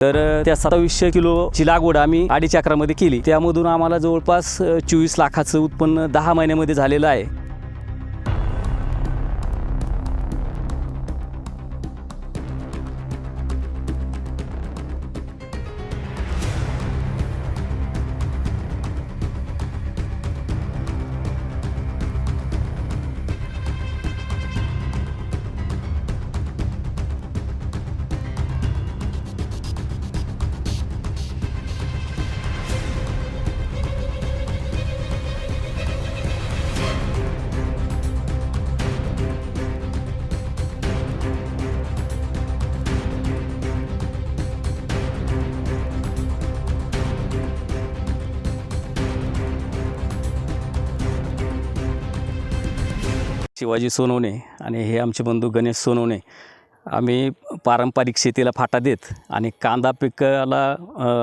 तर त्या 2700 किलोची लागवड आम्ही 2.5 एकरामध्ये केली। त्यामधून आम्हाला जवळपास 24 लाखाचं उत्पन्न 10 महिन्यामध्ये झालेलं आहे। शिवाजी सोनवणे आणि हे आमचे बंधू गणेश सोनवणे, आम्ही पारंपरिक शेतीला फाटा देत आणि कांदा पिकाला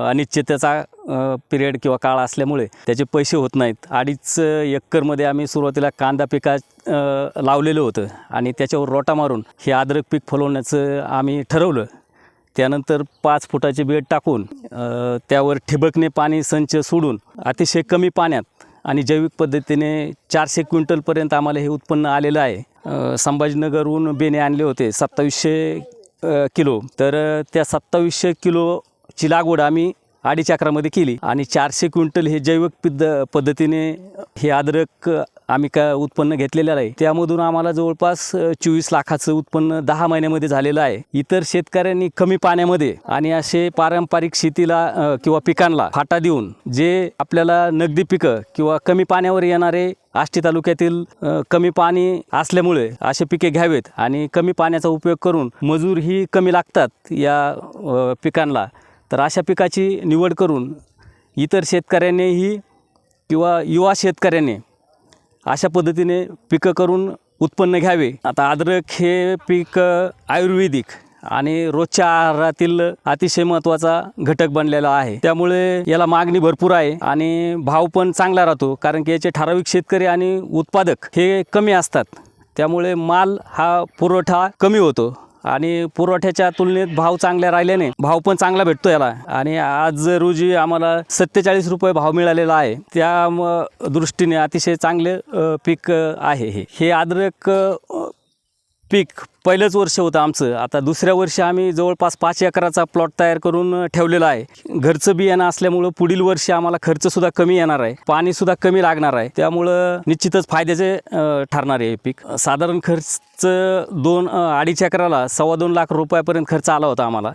अनिश्चिततेचा पिरियड किंवा काळ असल्यामुळे त्याचे पैसे होत नाहीत। 2.5 एकरमध्ये आम्ही सुरुवातीला कांदा पिका लावलेलं होतं आणि त्याच्यावर रोटा मारून हे अद्रक पीक फुलवण्याचं आम्ही ठरवलं। त्यानंतर 5 फुटाचे बेड टाकून त्यावर ठिबकने पाणी संच सोडून अतिशय कमी पाण्यात आणि जैविक पद्धतीने 400 क्विंटलपर्यंत आम्हाला हे उत्पन्न आलेलं आहे। संभाजीनगरहून बेणे आणले होते 2700 किलो। तर त्या 2700 किलोची लागवड आम्ही 2.5 एकरामध्ये केली आणि 400 क्विंटल हे जैविक पद्धतीने हे अद्रक आम्ही उत्पन्न घेतलेलं आहे। त्यामधून आम्हाला जवळपास 24 लाखाचं उत्पन्न 10 महिन्यामध्ये झालेलं आहे। इतर शेतकऱ्यांनी कमी पाण्यामध्ये आणि असे पारंपरिक शेतीला किंवा पिकांना फाटा देऊन जे आपल्याला नगदी पिकं किंवा कमी पाण्यावर येणारे आष्टी तालुक्यातील कमी पाणी असल्यामुळे असे पिके घ्यावेत आणि कमी पाण्याचा उपयोग करून मजूर ही कमी लागतात या पिकांना। तर अशा पिकाची निवड करून इतर शेतकऱ्यांनीही किंवा युवा शेतकऱ्यांनी अशा पद्धतीने पिकं करून उत्पन्न घ्यावे। आता अद्रक हे पीक आयुर्वेदिक आणि रोजच्या आहारातील अतिशय महत्त्वाचा घटक बनलेला आहे। त्यामुळे याला मागणी भरपूर आहे आणि भाव पण चांगला राहतो, कारण की याचे ठराविक शेतकरी आणि उत्पादक हे कमी असतात। त्यामुळे माल हा पुरवठा कमी होतो आणि पुरवठ्याच्या तुलनेत भाव चांगल्या राहिल्याने भाव पण चांगला भेटतो याला। आणि आज रोजी आम्हाला 47 रुपये भाव मिळालेला आहे। त्या दृष्टीने अतिशय चांगले पीक आहे हे अद्रक पीक पहिलंच वर्ष होतं आमचं। आता दुसऱ्या वर्षी आम्ही जवळपास 5 एकराचा प्लॉट तयार करून ठेवलेला आहे। घरचं बियाणं असल्यामुळं पुढील वर्षी आम्हाला खर्चसुद्धा कमी येणार आहे, पाणीसुद्धा कमी लागणार आहे। त्यामुळं निश्चितच फायद्याचे ठरणार आहे हे पीक। साधारण खर्च 2-2.5 एकराला 2.25 लाख रुपयापर्यंत खर्च आला होता आम्हाला।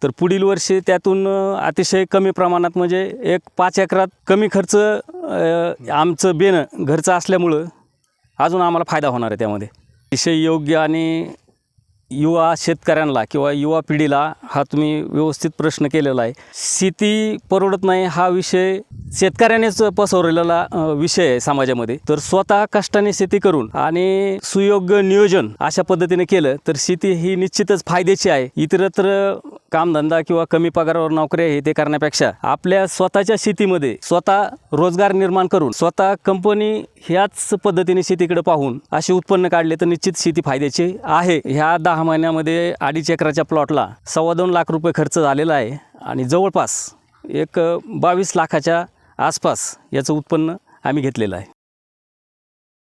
तर पुढील वर्षी त्यातून अतिशय कमी प्रमाणात म्हणजे 5 एकरात कमी खर्च आमचं बेणं घरचं असल्यामुळं अजून आम्हाला फायदा होणार आहे त्यामध्ये। अतिशय योग्य आणि युवा शेतकऱ्यांना किंवा युवा पिढीला हा तुम्ही व्यवस्थित प्रश्न केलेला आहे। शेती परवडत नाही हा विषय शेतकऱ्यानेच पसरवलेला विषय आहे समाजामध्ये। तर स्वतः कष्टाने शेती करून आणि सुयोग्य नियोजन अशा पद्धतीने केलं तर शेती ही निश्चितच फायद्याची आहे। इतरत्र कामधंदा किंवा कमी पगारावर नोकरी आहे ते करण्यापेक्षा आपल्या स्वतःच्या शेतीमध्ये स्वतः रोजगार निर्माण करून स्वतः कंपनी ह्याच पद्धतीने शेतीकडे पाहून असे उत्पन्न काढले तर निश्चित शेती फायद्याची आहे। ह्या 10 महिन्यामध्ये 2.5 एकराच्या प्लॉटला 2.25 लाख रुपये खर्च झालेला आहे आणि जवळपास 22 लाखाच्या आसपास याचं उत्पन्न आम्ही घेतलेलं आहे।